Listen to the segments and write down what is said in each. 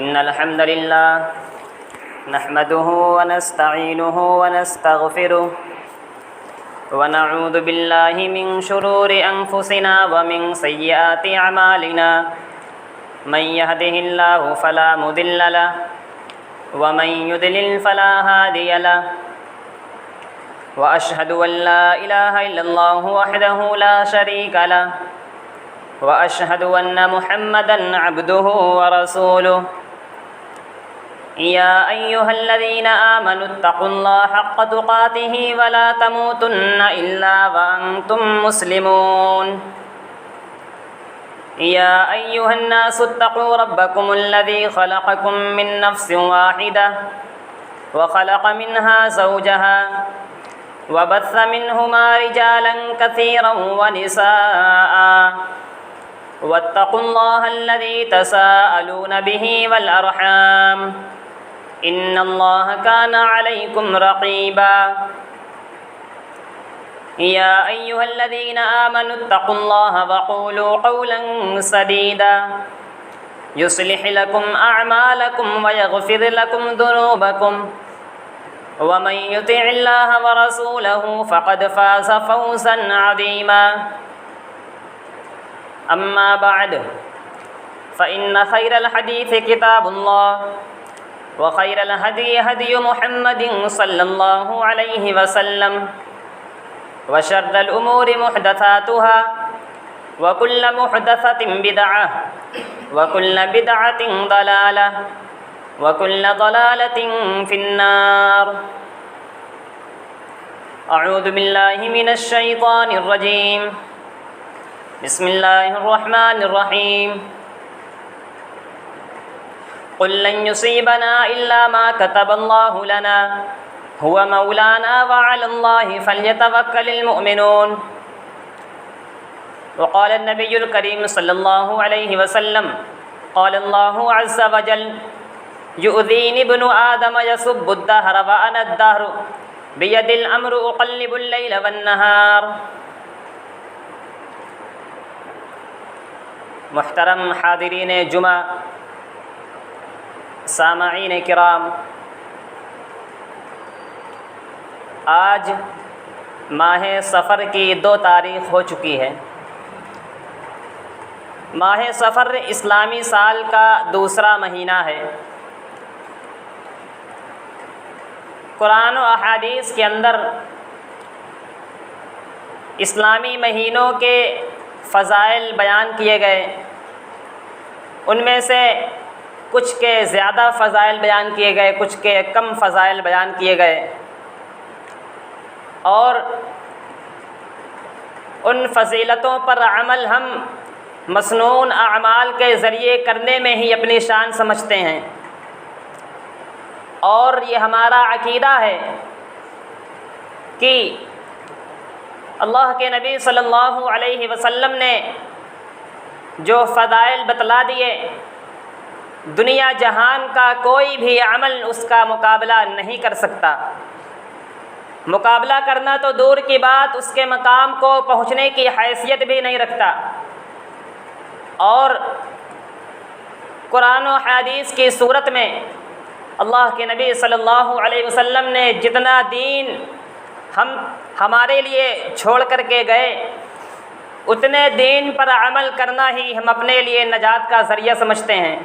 إن الحمد لله نحمده ونستعينه ونستغفره ونعوذ بالله من شرور أنفسنا ومن سيئات أعمالنا من يهده الله فلا مضل له ومن يضلل فلا هادي له وأشهد أن لا إله إلا الله وحده لا شريك له وأشهد أن محمدًا عبده ورسوله يا أيها الذين آمنوا اتقوا الله حق تقاته ولا تموتن إلا وأنتم مسلمون يا أيها الناس اتقوا ربكم الذي خلقكم من نفس واحدة وخلق منها زوجها وبث منهما رجالا كثيرا ونساء واتقوا الله الذي تساءلون به والأرحام إن الله كان عليكم رقيبا يا أيها الذين آمنوا اتقوا الله وقولوا قولا سديدا يصلح لكم أعمالكم ويغفر لكم ذنوبكم ومن يطع الله ورسوله فقد فاز فوزا عظيما أما بعد فإن خير الحديث كتاب الله وخير الهدي هدي محمد صلى الله عليه وسلم وشر الأمور محدثاتها وكل محدثة بدعة وكل بدعة ضلالة وكل ضلالة في النار أعوذ بالله من الشيطان الرجيم بسم الله الرحمن الرحيم قل لن يصيبنا إلا ما كتب الله لنا هو مولانا وعلى الله فليتوكل المؤمنون وقال النبي الكريم صلى الله عليه وسلم قال الله عز وجل يؤذيني ابن آدم يسب الدهر وأنا الدهر بيد الأمر أقلب الليل والنهار محترم حاضرین جمعہ، سامعین کرام، آج ماہ صفر کی 2 تاریخ ہو چکی ہے۔ ماہ صفر اسلامی سال کا دوسرا مہینہ ہے۔ قرآن و احادیث کے اندر اسلامی مہینوں کے فضائل بیان کیے گئے، ان میں سے کچھ کے زیادہ فضائل بیان کیے گئے، کچھ کے کم فضائل بیان کیے گئے، اور ان فضیلتوں پر عمل ہم مسنون اعمال کے ذریعے کرنے میں ہی اپنی شان سمجھتے ہیں، اور یہ ہمارا عقیدہ ہے کہ اللہ کے نبی صلی اللہ علیہ وسلم نے جو فضائل بتلا دیے، دنیا جہان کا کوئی بھی عمل اس کا مقابلہ نہیں کر سکتا۔ مقابلہ کرنا تو دور کی بات، اس کے مقام کو پہنچنے کی حیثیت بھی نہیں رکھتا۔ اور قرآن و حدیث کی صورت میں اللہ کے نبی صلی اللہ علیہ وسلم نے جتنا دین ہمارے لیے چھوڑ کر کے گئے، اتنے دین پر عمل کرنا ہی ہم اپنے لیے نجات کا ذریعہ سمجھتے ہیں،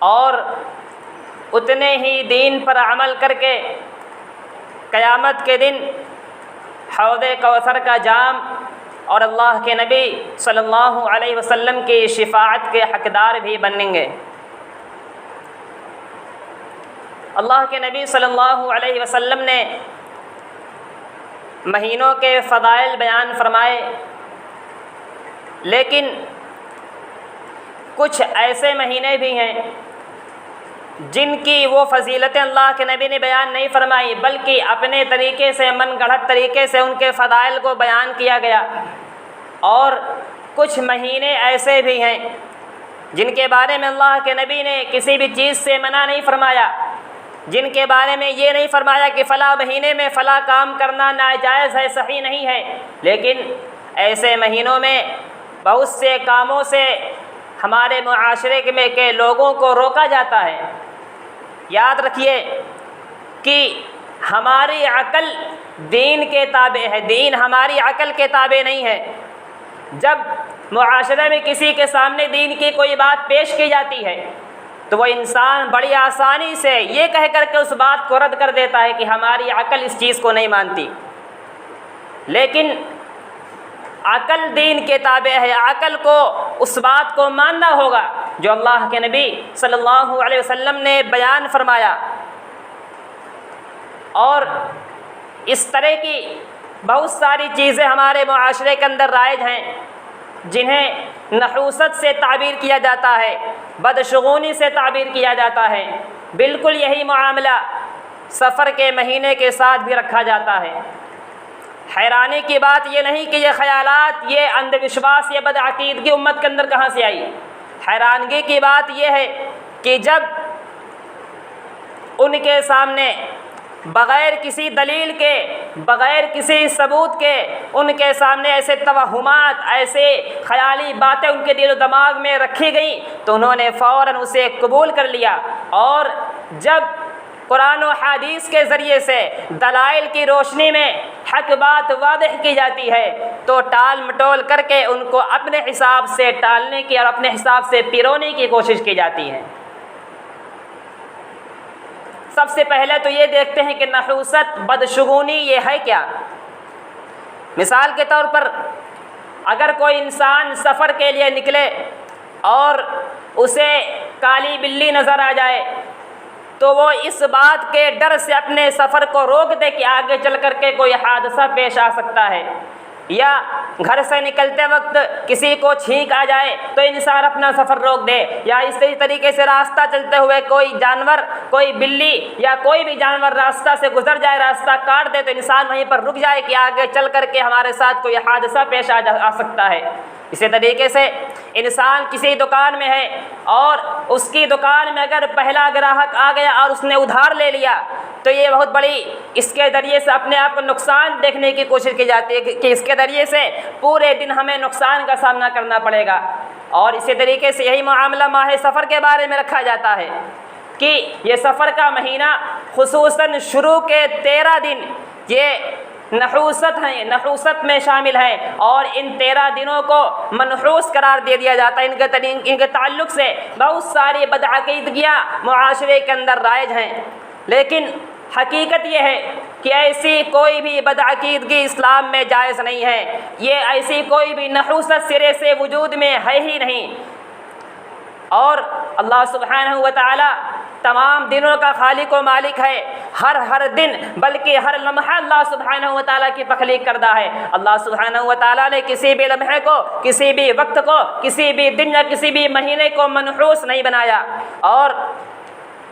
اور اتنے ہی دین پر عمل کر کے قیامت کے دن حوض کوثر کا جام اور اللہ کے نبی صلی اللہ علیہ وسلم کی شفاعت کے حقدار بھی بنیں گے۔ اللہ کے نبی صلی اللہ علیہ وسلم نے مہینوں کے فضائل بیان فرمائے، لیکن کچھ ایسے مہینے بھی ہیں جن کی وہ فضیلتیں اللہ کے نبی نے بیان نہیں فرمائی، بلکہ اپنے طریقے سے، من گڑھت طریقے سے ان کے فضائل کو بیان کیا گیا۔ اور کچھ مہینے ایسے بھی ہیں جن کے بارے میں اللہ کے نبی نے کسی بھی چیز سے منع نہیں فرمایا، جن کے بارے میں یہ نہیں فرمایا کہ فلاں مہینے میں فلاں کام کرنا ناجائز ہے، صحیح نہیں ہے، لیکن ایسے مہینوں میں بہت سے کاموں سے ہمارے معاشرے میں کے لوگوں کو روکا جاتا ہے۔ یاد رکھیے کہ ہماری عقل دین کے تابع ہے، دین ہماری عقل کے تابع نہیں ہے۔ جب معاشرے میں کسی کے سامنے دین کی کوئی بات پیش کی جاتی ہے تو وہ انسان بڑی آسانی سے یہ کہہ کر کے اس بات کو رد کر دیتا ہے کہ ہماری عقل اس چیز کو نہیں مانتی، لیکن عقل دین کے تابع ہے۔ عقل کو اس بات کو ماننا ہوگا جو اللہ کے نبی صلی اللہ علیہ وسلم نے بیان فرمایا، اور اس طرح کی بہت ساری چیزیں ہمارے معاشرے کے اندر رائج ہیں جنہیں نحوست سے تعبیر کیا جاتا ہے، بدشگونی سے تعبیر کیا جاتا ہے۔ بالکل یہی معاملہ سفر کے مہینے کے ساتھ بھی رکھا جاتا ہے۔ حیرانی کی بات یہ نہیں کہ یہ خیالات، یہ اندھ وشواس، یہ بدعقیدگی امت کے اندر کہاں سے آئی۔ حیرانگی کی بات یہ ہے کہ جب ان کے سامنے بغیر کسی دلیل کے، بغیر کسی ثبوت کے ان کے سامنے ایسے توہمات، ایسے خیالی باتیں ان کے دل و دماغ میں رکھی گئیں تو انہوں نے فوراً اسے قبول کر لیا، اور جب قرآن و حدیث کے ذریعے سے دلائل کی روشنی میں حق بات واضح کی جاتی ہے تو ٹال مٹول کر کے ان کو اپنے حساب سے ٹالنے کی اور اپنے حساب سے پیرونے کی کوشش کی جاتی ہے۔ سب سے پہلے تو یہ دیکھتے ہیں کہ نحوست، بدشگونی یہ ہے کیا۔ مثال کے طور پر اگر کوئی انسان سفر کے لیے نکلے اور اسے کالی بلی نظر آ جائے تو وہ اس بات کے ڈر سے اپنے سفر کو روک دے کہ آگے چل کر کے کوئی حادثہ پیش آ سکتا ہے، یا گھر سے نکلتے وقت کسی کو چھینک آ جائے تو انسان اپنا سفر روک دے، یا اسی طریقے سے راستہ چلتے ہوئے کوئی جانور، کوئی بلی یا کوئی بھی جانور راستہ سے گزر جائے، راستہ کاٹ دے تو انسان وہیں پر رک جائے کہ آگے چل کر کے ہمارے ساتھ کوئی حادثہ پیش آ سکتا ہے۔ اسی طریقے سے انسان کسی دکان میں ہے اور اس کی دکان میں اگر پہلا گراہک آ گیا اور اس نے ادھار لے لیا تو یہ بہت بڑی، اس کے ذریعے سے اپنے آپ کو نقصان دیکھنے کی کوشش کی جاتی ہے کہ اس کے ذریعے سے پورے دن ہمیں نقصان کا سامنا کرنا پڑے گا۔ اور اسی طریقے سے یہی معاملہ ماہ سفر کے بارے میں رکھا جاتا ہے کہ یہ سفر کا مہینہ خصوصاً شروع کے 13 دن یہ نحوست ہیں، نحوست میں شامل ہیں، اور ان 13 دنوں کو منحوس قرار دے دیا جاتا ہے۔ ان کے تعلق سے بہت ساری بدعقیدگیاں معاشرے کے اندر رائج ہیں، لیکن حقیقت یہ ہے کہ ایسی کوئی بھی بدعقیدگی اسلام میں جائز نہیں ہے، یہ ایسی کوئی بھی نحوست سرے سے وجود میں ہے ہی نہیں۔ اور اللہ سبحانہ و تعالی تمام دنوں کا خالق و مالک ہے، ہر دن بلکہ ہر لمحہ اللہ سبحانہ و تعالیٰ کی تخلیق کردہ ہے۔ اللہ سبحانہ و تعالیٰ نے کسی بھی لمحے کو، کسی بھی وقت کو، کسی بھی دن یا کسی بھی مہینے کو منحوس نہیں بنایا۔ اور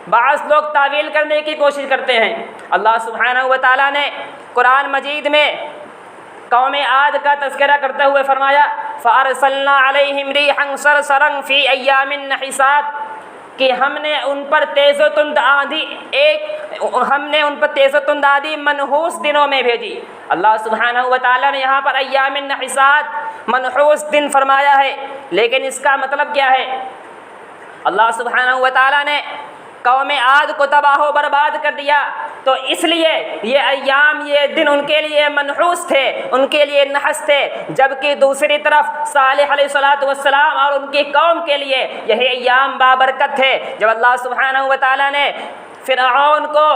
بعض لوگ تعویل کرنے کی کوشش کرتے ہیں۔ اللہ سبحانہ و تعالیٰ نے قرآن مجید میں قوم عاد کا تذکرہ کرتے ہوئے فرمایا فَأَرْسَلْنَا عَلَيْهِمْ رِيحًا صَرْصَرًا فِي أَيَّامٍ نَحِسَاتٍ کہ ہم نے ان پر تیز و تند آندھی منحوس دنوں میں بھیجی۔ اللہ سبحانہ و تعالیٰ نے یہاں پر ایام النحسات منحوس دن فرمایا ہے، لیکن اس کا مطلب کیا ہے؟ اللہ سبحانہ و تعالیٰ نے قوم عاد کو تباہ و برباد کر دیا تو اس لیے یہ ایام، یہ دن ان کے لیے منحوس تھے، ان کے لیے نحس تھے، جبکہ دوسری طرف صالح علیہ السلام اور ان کی قوم کے لیے یہی ایام بابرکت تھے۔ جب اللہ سبحانہ و تعالیٰ نے فرعون کو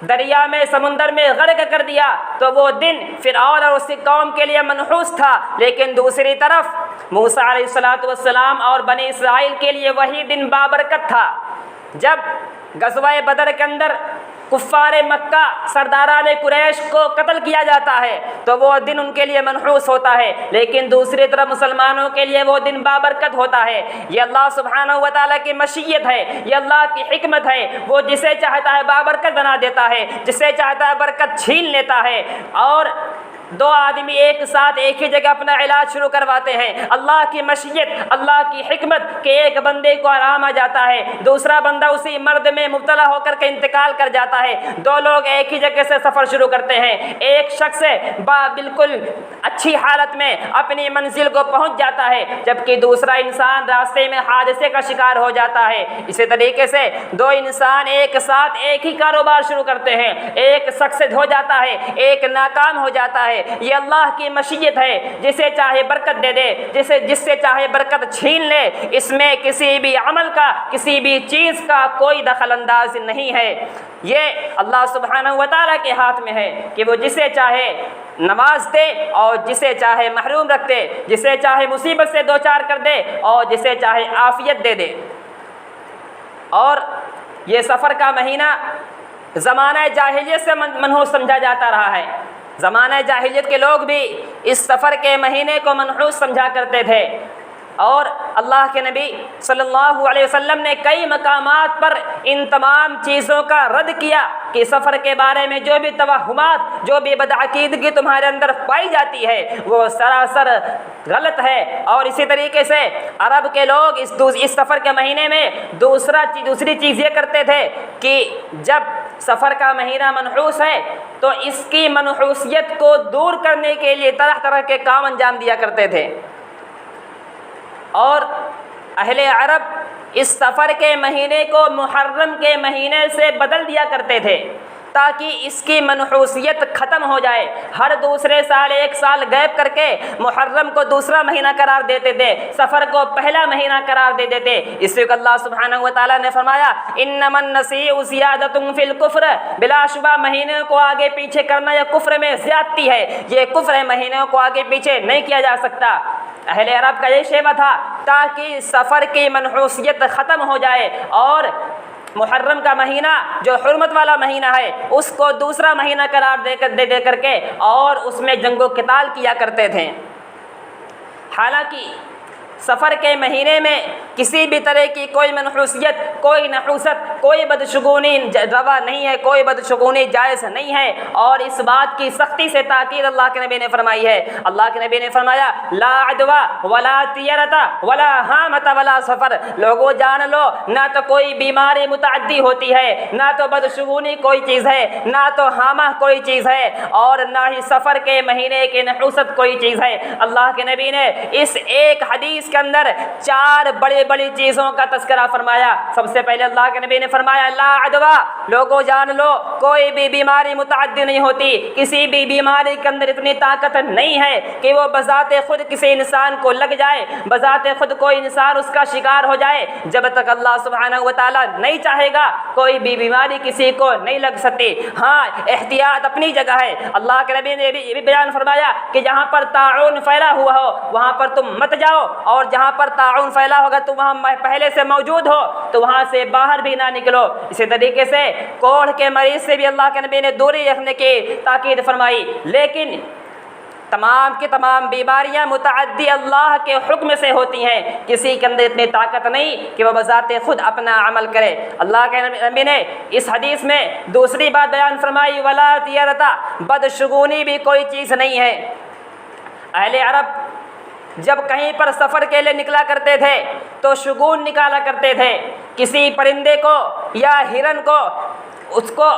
دریا میں، سمندر میں غرق کر دیا تو وہ دن فرعون اور اس کی قوم کے لیے منحوس تھا، لیکن دوسری طرف موسیٰ علیہ السلام اور بنی اسرائیل کے لیے وہی دن بابرکت تھا۔ جب غزوہ بدر کے اندر کفار مکہ، سرداران قریش کو قتل کیا جاتا ہے تو وہ دن ان کے لیے منحوس ہوتا ہے، لیکن دوسری طرف مسلمانوں کے لیے وہ دن بابرکت ہوتا ہے۔ یہ اللہ سبحانہ و تعالیٰ کی مشیت ہے، یہ اللہ کی حکمت ہے، وہ جسے چاہتا ہے بابرکت بنا دیتا ہے، جسے چاہتا ہے برکت چھین لیتا ہے۔ اور دو آدمی ایک ساتھ ایک ہی جگہ اپنا علاج شروع کرواتے ہیں، اللہ کی مشیت، اللہ کی حکمت کہ ایک بندے کو آرام آ جاتا ہے، دوسرا بندہ اسی مرض میں مبتلا ہو کر کے انتقال کر جاتا ہے، دو لوگ ایک ہی جگہ سے سفر شروع کرتے ہیں، ایک شخص بالکل اچھی حالت میں اپنی منزل کو پہنچ جاتا ہے، جبکہ دوسرا انسان راستے میں حادثے کا شکار ہو جاتا ہے۔ اسی طریقے سے دو انسان ایک ساتھ ایک ہی کاروبار شروع کرتے ہیں، ایک سکسیس ہو جاتا ہے، ایک ناکام ہو جاتا ہے۔ یہ اللہ کی مشیت ہے، جسے چاہے برکت دے دے، جس سے چاہے برکت چھین لے، اس میں کسی بھی عمل کا، کسی بھی چیز کا کوئی دخل انداز نہیں ہے۔ یہ اللہ سبحانہ و تعالیٰ کے ہاتھ میں ہے کہ وہ جسے چاہے نواز دے اور جسے چاہے محروم رکھ دے، جسے چاہے مصیبت سے دوچار کر دے اور جسے چاہے عافیت دے دے۔ اور یہ سفر کا مہینہ زمانہ جاہلیت سے منحوس سمجھا جاتا رہا ہے۔ زمانہ جاہلیت کے لوگ بھی اس سفر کے مہینے کو منحوس سمجھا کرتے تھے، اور اللہ کے نبی صلی اللہ علیہ وسلم نے کئی مقامات پر ان تمام چیزوں کا رد کیا کہ سفر کے بارے میں جو بھی توہمات، جو بھی بدعقیدگی تمہارے اندر پائی جاتی ہے وہ سراسر غلط ہے۔ اور اسی طریقے سے عرب کے لوگ اس سفر کے مہینے میں دوسری چیز یہ کرتے تھے کہ جب سفر کا مہینہ منحوس ہے تو اس کی منحوسیت کو دور کرنے کے لیے طرح طرح کے کام انجام دیا کرتے تھے، اور اہل عرب اس سفر کے مہینے کو محرم کے مہینے سے بدل دیا کرتے تھے تاکہ اس کی منحوسیت ختم ہو جائے۔ ہر دوسرے سال ایک سال غیب کر کے محرم کو دوسرا مہینہ قرار دیتے تھے، سفر کو پہلا مہینہ قرار دے دیتے۔ اس لیے اللہ سبحانہ و تعالیٰ نے فرمایا انما النسیء زیادۃ فی الکفر، بلا شبہ مہینے کو آگے پیچھے کرنا یہ کفر میں زیادتی ہے، یہ کفر ہے، مہینوں کو آگے پیچھے نہیں کیا جا سکتا۔ اہل عرب کا یہ شیوہ تھا تاکہ سفر کی منحوسیت ختم ہو جائے اور محرم کا مہینہ جو حرمت والا مہینہ ہے اس کو دوسرا مہینہ قرار دے کر کے اور اس میں جنگ و قتال کیا کرتے تھے۔ حالانکہ سفر کے مہینے میں کسی بھی طرح کی کوئی منحوسیت، کوئی نحوست، کوئی بدشگونی روا نہیں ہے، کوئی بدشگونی جائز نہیں ہے، اور اس بات کی سختی سے تاکید اللہ کے نبی نے فرمائی ہے۔ اللہ کے نبی نے فرمایا لا عدوى ولا طیرۃ ولا ہامۃ ولا سفر، لوگوں جان لو نہ تو کوئی بیماری متعدی ہوتی ہے، نہ تو بدشگونی کوئی چیز ہے، نہ تو ہامہ کوئی چیز ہے، اور نہ ہی سفر کے مہینے کی نحوست کوئی چیز ہے۔ اللہ کے نبی نے اس ایک حدیث کے اندر 4 بڑی بڑی چیزوں کا تذکرہ فرمایا۔ سب سے پہلے اللہ کے نبی نے فرمایا لا عدوى، لوگوں جان لو کوئی بھی بیماری متعدی نہیں ہوتی، کسی بھی بیماری کے اندر اتنی طاقت نہیں ہے کہ وہ بذات خود کسی انسان کو لگ جائے، بذات خود کوئی انسان اس کا شکار ہو جائے، جب تک اللہ سبحانہ و تعالیٰ نہیں چاہے گا کوئی بھی بیماری کسی کو نہیں لگ سکتی۔ ہاں احتیاط اپنی جگہ ہے، اللہ کے نبی نے یہ بھی بیان فرمایا کہ جہاں پر طاعون پھیلا ہوا ہو وہاں پر تم مت جاؤ، اور جہاں پر طاعون پھیلا ہوگا تو وہاں پہلے سے موجود ہو تو وہاں سے باہر بھی نہ نکلو۔ اسی طریقے سے کوڑھ کے مریض سے بھی اللہ کے نبی نے دوری رکھنے کی تاکید فرمائی۔ لیکن تمام کی تمام بیماریاں متعدی اللہ کے حکم سے ہوتی ہیں، کسی کے اندر اتنی طاقت نہیں کہ وہ بذات خود اپنا عمل کرے۔ اللہ کے نبی نے اس حدیث میں دوسری بات بیان فرمائی ولا طیرۃ، بدشگونی بھی کوئی چیز نہیں ہے۔ اہل عرب جب کہیں پر سفر کے لیے نکلا کرتے تھے تو شگون نکالا کرتے تھے، کسی پرندے کو یا ہرن کو اس کو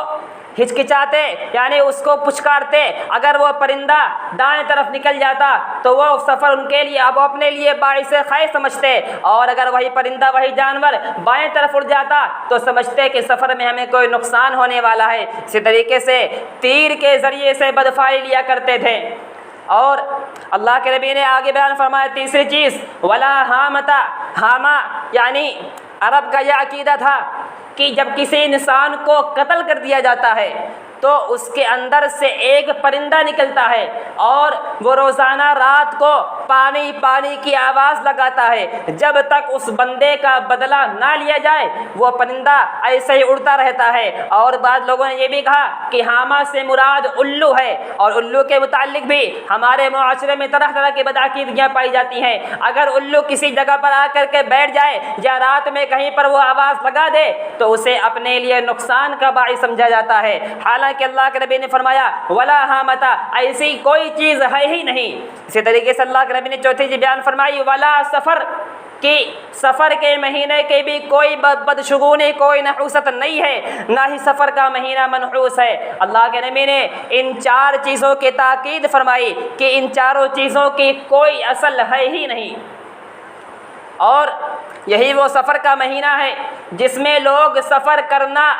ہچکچاتے یعنی اس کو پچکارتے، اگر وہ پرندہ دائیں طرف نکل جاتا تو وہ سفر ان کے لیے اب اپنے لیے باعث خیر سمجھتے، اور اگر وہی پرندہ وہی جانور بائیں طرف اڑ جاتا تو سمجھتے کہ سفر میں ہمیں کوئی نقصان ہونے والا ہے۔ اسی طریقے سے تیر کے ذریعے سے بدفعلی لیا کرتے تھے۔ اور اللہ کے نبی نے آگے بیان فرمایا تیسری چیز ولا ہامۃ، ہامہ یعنی عرب کا یہ عقیدہ تھا کہ جب کسی انسان کو قتل کر دیا جاتا ہے تو اس کے اندر سے ایک پرندہ نکلتا ہے اور وہ روزانہ رات کو پانی پانی کی آواز لگاتا ہے، جب تک اس بندے کا بدلہ نہ لیا جائے وہ پرندہ ایسے ہی اڑتا رہتا ہے۔ اور بعض لوگوں نے یہ بھی کہا کہ حامہ سے مراد الو ہے، اور الو کے متعلق بھی ہمارے معاشرے میں طرح طرح کی بدعقیدگیاں پائی جاتی ہیں۔ اگر الو کسی جگہ پر آ کر کے بیٹھ جائے یا رات میں کہیں پر وہ آواز لگا دے تو اسے اپنے لیے نقصان کا باعث سمجھا جاتا ہے، حالانکہ اللہ کے نبی نے فرمایا ولا حامتا، ایسی کوئی چیز ہے ہی نہیں۔ اسی طریقے سے اللہ کے نبی نے چوتھی چیز بیان فرمائی ولا سفر، کہ سفر کے مہینے کے بھی کوئی بدشگونی کوئی نحوست نہیں ہے، نہ ہی سفر کا مہینہ منحوس ہے۔ اللہ کے نبی نے ان چار چیزوں کی تاکید فرمائی کہ ان چاروں چیزوں کی کوئی اصل ہے ہی نہیں، اور یہی وہ سفر کا مہینہ ہے جس میں لوگ سفر کرنا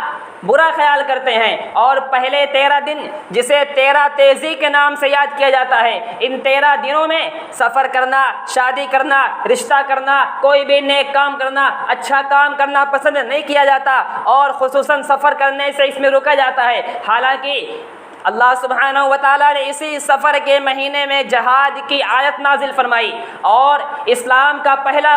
برا خیال کرتے ہیں، اور پہلے 13 دن جسے 13 تیزی کے نام سے یاد کیا جاتا ہے، ان 13 دنوں میں سفر کرنا، شادی کرنا، رشتہ کرنا، کوئی بھی نیک کام کرنا، اچھا کام کرنا پسند نہیں کیا جاتا، اور خصوصاً سفر کرنے سے اس میں رکا جاتا ہے۔ حالانکہ اللہ سبحانہ و تعالیٰ نے اسی سفر کے مہینے میں جہاد کی آیت نازل فرمائی، اور اسلام کا پہلا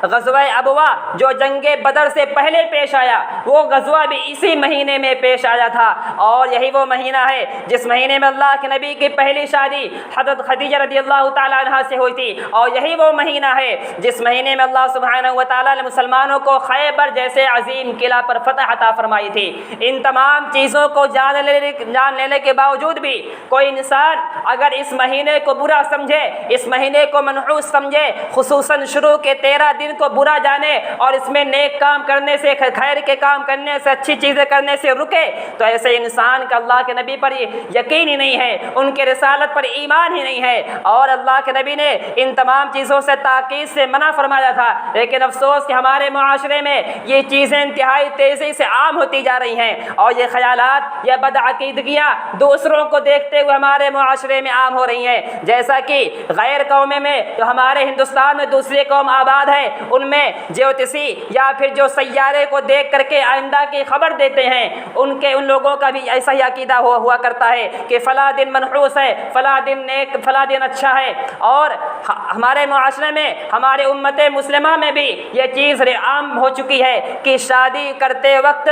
غزوہ ابوا جو جنگ بدر سے پہلے پیش آیا، وہ غزوہ بھی اسی مہینے میں پیش آیا تھا، اور یہی وہ مہینہ ہے جس مہینے میں اللہ کے نبی کی پہلی شادی حضرت خدیجہ رضی اللہ تعالیٰ عنہا سے ہوئی تھی، اور یہی وہ مہینہ ہے جس مہینے میں اللہ سبحانہ و تعالیٰ نے مسلمانوں کو خیبر جیسے عظیم قلعہ پر فتح عطا فرمائی تھی۔ ان تمام چیزوں کو جان لینے کے باوجود بھی کوئی انسان اگر اس مہینے کو برا سمجھے، اس مہینے کو منحوس سمجھے، خصوصاً شروع کے 13 دن کو برا جانے اور اس میں نیک کام کرنے سے، خیر کے کام کرنے سے، اچھی چیزیں کرنے سے رکے، تو ایسے انسان کا اللہ کے نبی پر یقین ہی نہیں ہے، ان کے رسالت پر ایمان ہی نہیں ہے، اور اللہ کے نبی نے ان تمام چیزوں سے تاکید سے منع فرمایا تھا۔ لیکن افسوس کہ ہمارے معاشرے میں یہ چیزیں انتہائی تیزی سے عام ہوتی جا رہی ہیں، اور یہ خیالات یا بدعقیدگیاں دوسروں کو دیکھتے ہوئے ہمارے معاشرے میں عام ہو رہی ہیں۔ جیسا کہ غیر قومیں میں جو ہمارے ہندوستان میں دوسری قوم آباد ہے، ان میں جیوتسی یا پھر جو سیارے کو دیکھ کر کے آئندہ کی خبر دیتے ہیں، ان لوگوں کا بھی ایسا ہی عقیدہ ہوا کرتا ہے کہ فلاں دن منحوس ہے، فلاں دن نیک، فلاں دن اچھا ہے۔ اور ہمارے معاشرے میں، ہمارے امت مسلمہ میں بھی یہ چیز عام ہو چکی ہے کہ شادی کرتے وقت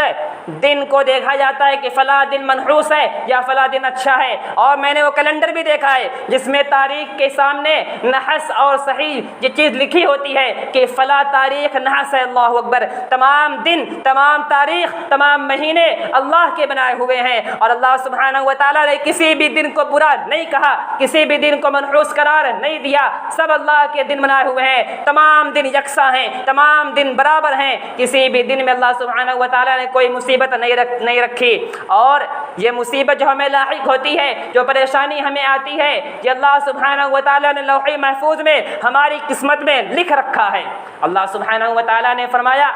دن کو دیکھا جاتا ہے کہ فلاں دن منحوس ہے یا فلاں دن اچھا ہے، اور میں نے وہ کیلنڈر بھی دیکھا ہے جس میں تاریخ کے سامنے نحس اور صحیح یہ چیز لکھی ہوتی ہے کہ فلاں تاریخ نحس ہے۔ اللہ اکبر! تمام دن، تمام تاریخ، تمام مہینے اللہ کے بنائے ہوئے ہیں، اور اللہ سبحانہ و تعالیٰ نے کسی بھی دن کو برا نہیں کہا، کسی بھی دن کو منحوس قرار نہیں دیا، سب اللہ کے دن بنائے ہوئے ہیں، تمام دن یکساں ہیں، تمام دن برابر ہیں، کسی بھی دن میں اللہ سبحانہ و تعالیٰ نے کوئی مصیبت نہیں رکھی۔ اور یہ مصیبت جو ہمیں لاحق ہوتی ہے، جو پریشانی ہمیں آتی ہے، یہ اللہ سبحانہ و تعالیٰ نے لوح محفوظ میں ہماری قسمت میں لکھ رکھا ہے۔ اللہ سبحانہ و تعالیٰ نے فرمایا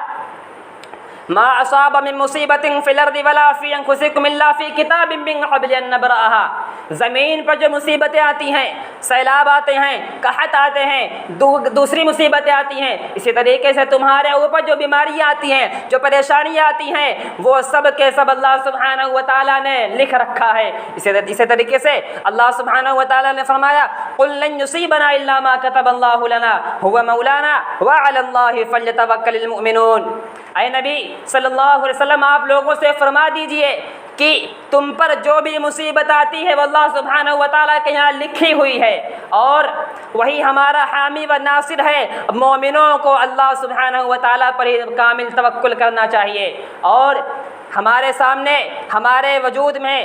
ما اصاب من مصیبت فی الارض ولا فی انفسکم الا فی کتاب من قبل ان نبرأها، زمین پر جو مصیبتیں آتی ہیں، سیلاب آتے ہیں، قحط آتے ہیں، دوسری مصیبتیں آتی ہیں، اسی طریقے سے تمہارے اوپر جو بیماریاں آتی ہیں، جو پریشانیاں آتی ہیں، وہ سب کے سب اللہ سبحانہ و تعالیٰ نے لکھ رکھا ہے۔ اسی طریقے سے اللہ سبحانہ و تعالیٰ نے فرمایا قل لن یصیبنا الا ما كتب اللہ لنا هو مولانا وعلى اللہ فلیتوکل المؤمنون۔ اے نبی صلی اللہ علیہ وسلم، آپ لوگوں سے فرما دیجئے کہ تم پر جو بھی مصیبت آتی ہے وہ اللہ سبحانہ و تعالیٰ کے یہاں لکھی ہوئی ہے، اور وہی ہمارا حامی و ناصر ہے۔ مومنوں کو اللہ سبحانہ و تعالیٰ پر ہی کامل توکل کرنا چاہیے، اور ہمارے سامنے، ہمارے وجود میں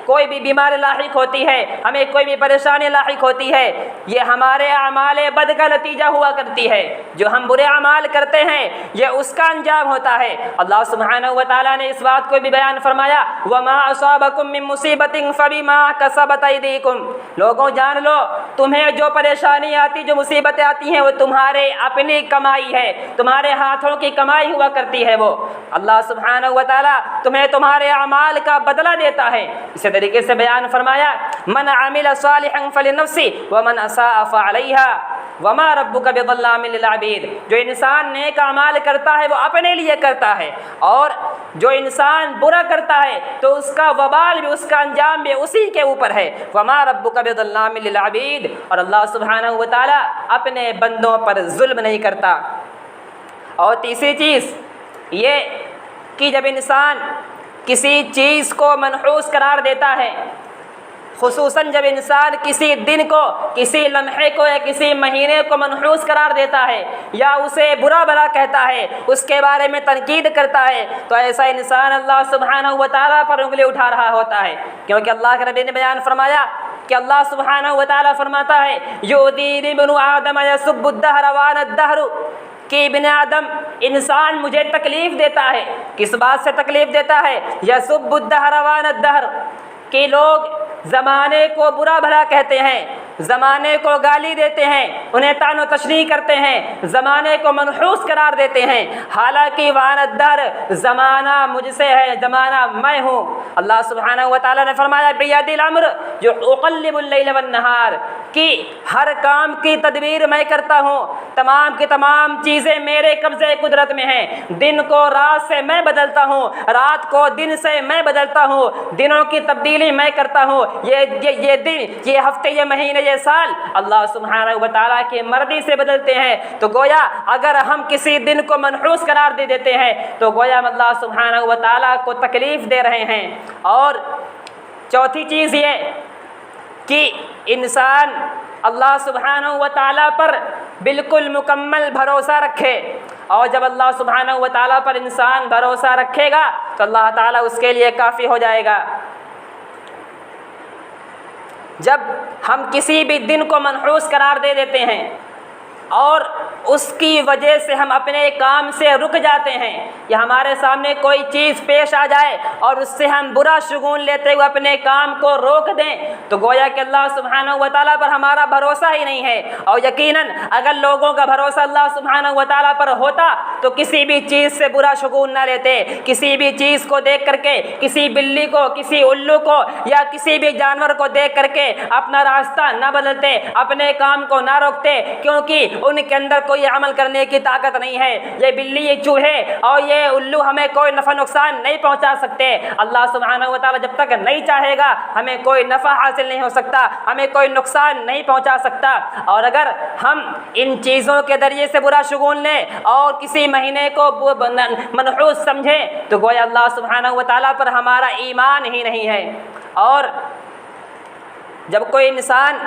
کوئی بھی بیماری لاحق ہوتی ہے، ہمیں کوئی بھی پریشانی لاحق ہوتی ہے، یہ ہمارے اعمال بد کا نتیجہ ہوا کرتی ہے۔ جو ہم برے اعمال کرتے ہیں یہ اس کا انجام ہوتا ہے۔ اللہ سبحانہ و تعالیٰ نے اس بات کو بھی بیان فرمایا وَمَا أَصَابَكُم مِّن مُّصِيبَةٍ فَبِمَا كَسَبَتْ أَيْدِيكُمْ، لوگوں جان لو تمہیں جو پریشانی آتی، جو مصیبتیں آتی ہیں، وہ تمہارے اپنی کمائی ہے، تمہارے ہاتھوں کی کمائی ہوا کرتی ہے۔ وہ اللہ سبحانہ و تعالیٰ تمہیں تمہارے اعمال کا بدلہ دیتا ہے۔ اسی طریقے سے بیان فرمایا من عمل صالحا فلنفسه ومن اساء فعليها، وما ربک بظلام للعبید، جو انسان نیک اعمال کرتا ہے وہ اپنے لیے کرتا ہے، اور جو انسان برا کرتا ہے تو اس کا وبال بھی، اس کا انجام بھی اسی کے اوپر ہے۔ وما ربک بظلام للعبید، اور اللہ سبحانہ و تعالیٰ اپنے بندوں پر ظلم نہیں کرتا۔ اور تیسری چیز یہ کہ جب انسان کسی چیز کو منحوس قرار دیتا ہے، خصوصاً جب انسان کسی دن کو، کسی لمحے کو یا کسی مہینے کو منحوس قرار دیتا ہے یا اسے برا بھلا کہتا ہے، اس کے بارے میں تنقید کرتا ہے، تو ایسا انسان اللہ سبحانہ و تعالیٰ پر انگلی اٹھا رہا ہوتا ہے، کیونکہ اللہ کے نبی نے بیان فرمایا کہ اللہ سبحانہ و تعالیٰ فرماتا ہے یؤذینی ابن آدم یسب الدہر وانا الدہر، کہ ابن آدم انسان مجھے تکلیف دیتا ہے۔ کس بات سے تکلیف دیتا ہے؟ یسب الدہر وانا الدہر، کہ لوگ زمانے کو برا بھلا کہتے ہیں، زمانے کو گالی دیتے ہیں، انہیں طعن و تشریح کرتے ہیں، زمانے کو منحوس قرار دیتے ہیں، حالانکہ وانا الدہر، زمانہ مجھ سے ہے، زمانہ میں ہوں۔ اللہ سبحانہ و تعالیٰ نے فرمایا بیدی الامر جو اقلب اللیل والنہار، کہ ہر کام کی تدبیر میں کرتا ہوں، تمام کی تمام چیزیں میرے قبضے قدرت میں ہیں، دن کو رات سے میں بدلتا ہوں، رات کو دن سے میں بدلتا ہوں، دنوں کی تبدیلی میں کرتا ہوں، یہ دن، یہ ہفتے، یہ مہینے، یہ سال اللہ سبحانہ و تعالیٰ کی مرضی سے بدلتے ہیں۔ تو گویا اگر ہم کسی دن کو منحوس قرار دے دیتے ہیں تو گویا ہم اللہ سبحانہ و تعالیٰ کو تکلیف دے رہے ہیں۔ اور چوتھی چیز یہ کہ انسان اللہ سبحانہ و تعالیٰ پر بالکل مکمل بھروسہ رکھے، اور جب اللہ سبحانہ و تعالیٰ پر انسان بھروسہ رکھے گا تو اللہ تعالیٰ اس کے لیے کافی ہو جائے گا۔ جب ہم کسی بھی دن کو منحوس قرار دے دیتے ہیں اور اس کی وجہ سے ہم اپنے کام سے رک جاتے ہیں، یا ہمارے سامنے کوئی چیز پیش آ جائے اور اس سے ہم برا شگون لیتے ہوئے اپنے کام کو روک دیں، تو گویا کہ اللہ سبحانہ و تعالیٰ پر ہمارا بھروسہ ہی نہیں ہے۔ اور یقیناً اگر لوگوں کا بھروسہ اللہ سبحانہ و تعالیٰ پر ہوتا تو کسی بھی چیز سے برا شگون نہ لیتے، کسی بھی چیز کو دیکھ کر کے، کسی بلی کو، کسی الو کو یا کسی بھی جانور کو دیکھ کر کے اپنا راستہ نہ بدلتے، اپنے کام کو نہ روکتے، کیونکہ ان کے اندر کوئی عمل کرنے کی طاقت نہیں ہے۔ یہ بلی، یہ چوہے اور یہ الو ہمیں کوئی نفع نقصان نہیں پہنچا سکتے۔ اللہ سبحانہ و تعالیٰ جب تک نہیں چاہے گا ہمیں کوئی نفع حاصل نہیں ہو سکتا، ہمیں کوئی نقصان نہیں پہنچا سکتا۔ اور اگر ہم ان چیزوں کے ذریعے سے برا شگون لیں اور کسی مہینے کو منحوس سمجھیں تو گویا اللہ سبحانہ و تعالیٰ پر ہمارا ایمان ہی نہیں ہے۔ اور جب کوئی انسان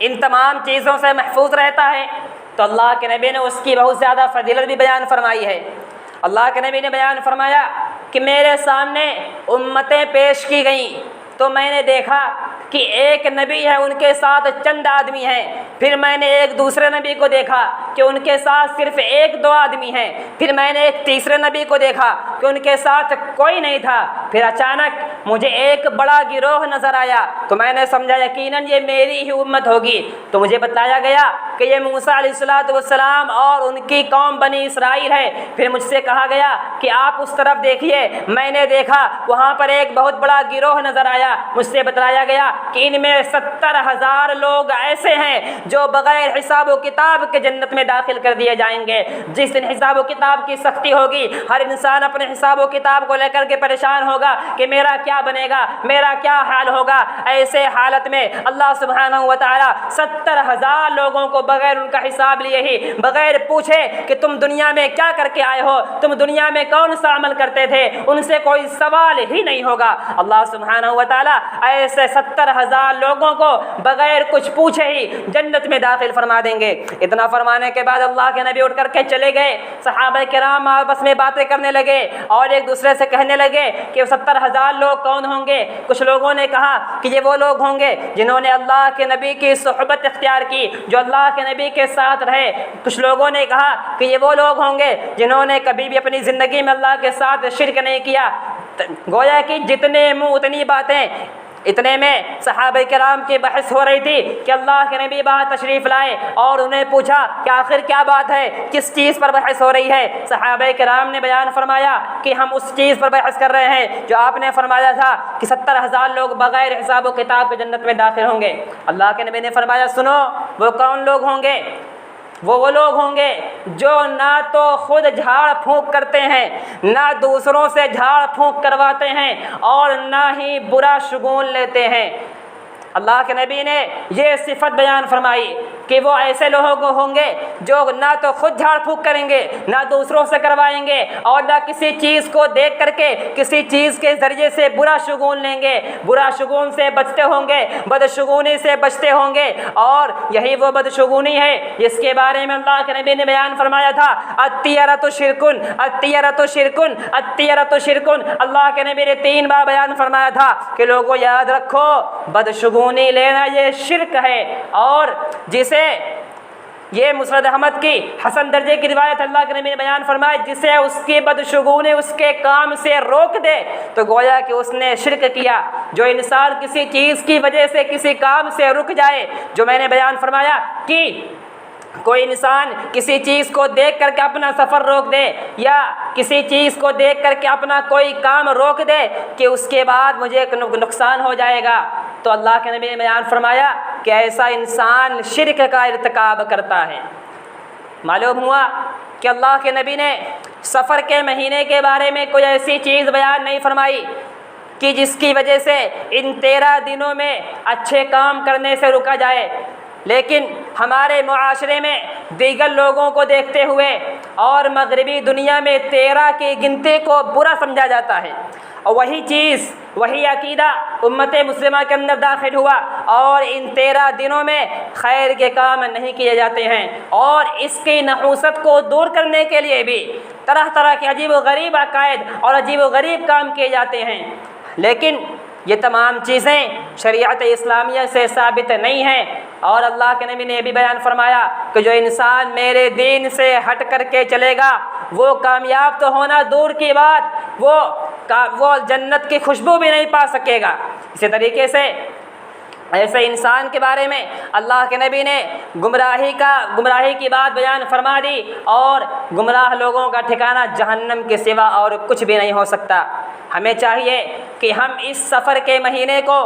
ان تمام چیزوں سے محفوظ رہتا ہے تو اللہ کے نبی نے اس کی بہت زیادہ فضیلت بھی بیان فرمائی ہے۔ اللہ کے نبی نے بیان فرمایا کہ میرے سامنے امتیں پیش کی گئیں تو میں نے دیکھا کہ ایک نبی ہے، ان کے ساتھ چند آدمی ہیں، پھر میں نے ایک دوسرے نبی کو دیکھا کہ ان کے ساتھ صرف ایک دو آدمی ہیں، پھر میں نے ایک تیسرے نبی کو دیکھا کہ ان کے ساتھ کوئی نہیں تھا، پھر اچانک مجھے ایک بڑا گروہ نظر آیا تو میں نے سمجھا یقیناً یہ میری ہی امت ہوگی۔ تو مجھے بتایا گیا کہ یہ موسیٰ علیہ السلام اور ان کی قوم بنی اسرائیل ہے۔ پھر مجھ سے کہا گیا کہ آپ اس طرف دیکھیے، میں نے دیکھا وہاں پر ایک بہت بڑا گروہ نظر آیا، مجھ سے بتلایا گیا کہ ان میں 70,000 لوگ ایسے ہیں جو بغیر حساب و کتاب کے جنت میں داخل کر دیے جائیں گے۔ جس دن حساب و کتاب کی سختی ہوگی ہر انسان اپنے حساب و کتاب کو لے کر کے پریشان ہوگا کہ میرا کیا بنے گا، میرا کیا حال ہوگا۔ ایسے حالت میں اللہ سبحانہ و تعالیٰ 70,000 لوگوں کو بغیر ان کا حساب لیے ہی، بغیر پوچھے کہ تم دنیا میں کیا کر کے آئے ہو، تم دنیا میں کون سا عمل کرتے تھے، ان سے کوئی سوال ہی نہیں ہوگا۔ اللہ سبحانہ و تعالیٰ ایسے 70,000 لوگوں کو بغیر کچھ پوچھے ہی جنت میں داخل فرما دیں گے۔ اتنا فرمانے کے بعد اللہ کے نبی اٹھ کر کے چلے گئے، صحابہ کرام آپس میں باتیں کرنے لگے اور ایک دوسرے سے کہنے لگے کہ 70,000 لوگ کون ہوں گے۔ کچھ لوگوں نے کہا کہ یہ وہ لوگ ہوں گے جنہوں نے اللہ کے نبی کی صحبت اختیار کی، جو اللہ کے نبی کے ساتھ رہے۔ کچھ لوگوں نے کہا کہ یہ وہ لوگ ہوں گے جنہوں نے کبھی بھی اپنی زندگی میں اللہ کے ساتھ شرک نہیں کیا۔ گویا کہ جتنے منہ اتنی باتیں۔ اتنے میں صحابہ کرام کی بحث ہو رہی تھی کہ اللہ کے نبی باہر تشریف لائے اور انہیں پوچھا کہ آخر کیا بات ہے، کس چیز پر بحث ہو رہی ہے۔ صحابہ کرام نے بیان فرمایا کہ ہم اس چیز پر بحث کر رہے ہیں جو آپ نے فرمایا تھا کہ 70,000 لوگ بغیر حساب و کتاب کے جنت میں داخل ہوں گے۔ اللہ کے نبی نے فرمایا سنو وہ کون لوگ ہوں گے، وہ لوگ ہوں گے جو نہ تو خود جھاڑ پھونک کرتے ہیں، نہ دوسروں سے جھاڑ پھونک کرواتے ہیں، اور نہ ہی برا شگون لیتے ہیں۔ اللہ کے نبی نے یہ صفت بیان فرمائی کہ وہ ایسے لوگ ہوں گے جو نہ تو خود جھاڑ پھونک کریں گے، نہ دوسروں سے کروائیں گے، اور نہ کسی چیز کو دیکھ کر کے کسی چیز کے ذریعے سے برا شگون لیں گے، برا شگون سے بچتے ہوں گے، بدشگونی سے بچتے ہوں گے۔ اور یہی وہ بدشگونی ہے جس کے بارے میں اللہ کے نبی نے بیان فرمایا تھا، الطیرۃ شرکن، الطیرۃ شرکن، الطیرۃ شرکن۔ اللہ کے نبی نے 3 بار بیان فرمایا تھا کہ لوگوں یاد رکھو، بدشگونی لینا یہ شرک ہے، اور جسے یہ مسند احمد کی حسن درجے کی روایت اللہ کے نبی نے بیان فرمایا، جسے اس کی بدشگونی اس کے کام سے روک دے تو گویا کہ اس نے شرک کیا۔ جو انسان کسی چیز کی وجہ سے کسی کام سے رک جائے، جو میں نے بیان فرمایا کہ کوئی انسان کسی چیز کو دیکھ کر کے اپنا سفر روک دے، یا کسی چیز کو دیکھ کر کے اپنا کوئی کام روک دے کہ اس کے بعد مجھے نقصان ہو جائے گا، تو اللہ کے نبی نے بیان فرمایا کہ ایسا انسان شرک کا ارتکاب کرتا ہے۔ معلوم ہوا کہ اللہ کے نبی نے سفر کے مہینے کے بارے میں کوئی ایسی چیز بیان نہیں فرمائی کہ جس کی وجہ سے ان 13 دنوں میں اچھے کام کرنے سے رکا جائے، لیکن ہمارے معاشرے میں دیگر لوگوں کو دیکھتے ہوئے اور مغربی دنیا میں 13 کی گنتی کو برا سمجھا جاتا ہے، اور وہی چیز، وہی عقیدہ امت مسلمہ کے اندر داخل ہوا، اور ان 13 دنوں میں خیر کے کام نہیں کیے جاتے ہیں، اور اس کی نحوست کو دور کرنے کے لیے بھی طرح طرح کے عجیب و غریب عقائد اور عجیب و غریب کام کیے جاتے ہیں۔ لیکن یہ تمام چیزیں شریعت اسلامیہ سے ثابت نہیں ہیں، اور اللہ کے نبی نے یہ بھی بیان فرمایا کہ جو انسان میرے دین سے ہٹ کر کے چلے گا وہ کامیاب تو ہونا دور کی بات، وہ جنت کی خوشبو بھی نہیں پا سکے گا۔ اسی طریقے سے ایسے انسان کے بارے میں اللہ کے نبی نے گمراہی کی بات بیان فرما دی، اور گمراہ لوگوں کا ٹھکانہ جہنم کے سوا اور کچھ بھی نہیں ہو سکتا۔ ہمیں چاہیے کہ ہم اس سفر کے مہینے کو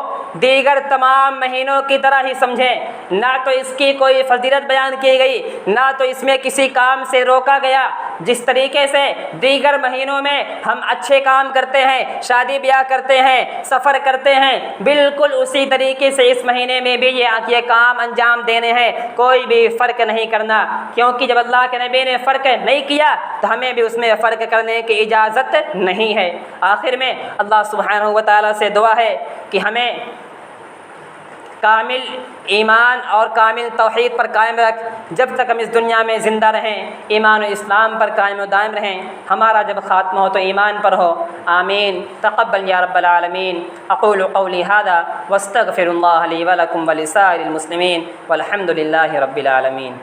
دیگر تمام مہینوں کی طرح ہی سمجھیں، نہ تو اس کی کوئی فضیلت بیان کی گئی، نہ تو اس میں کسی کام سے روکا گیا۔ جس طریقے سے دیگر مہینوں میں ہم اچھے کام کرتے ہیں، شادی بیاہ کرتے ہیں، سفر کرتے ہیں، بالکل اسی طریقے سے اس مہینے میں بھی یہ کام انجام دینے ہیں، کوئی بھی فرق نہیں کرنا، کیونکہ جب اللہ کے نبی نے فرق نہیں کیا تو ہمیں بھی اس میں فرق کرنے کی اجازت نہیں ہے۔ آخر میں اللہ سبحانہ و تعالیٰ سے دعا ہے کہ ہمیں کامل ایمان اور کامل توحید پر قائم رکھ، جب تک ہم اس دنیا میں زندہ رہیں ایمان و اسلام پر قائم و دائم رہیں، ہمارا جب خاتمہ ہو تو ایمان پر ہو۔ آمین۔ تقبل یا رب العالمین۔ اقول قولی ھذا واستغفر اللہ لی ولکم ولسائر المسلمین والحمد للہ رب العالمین۔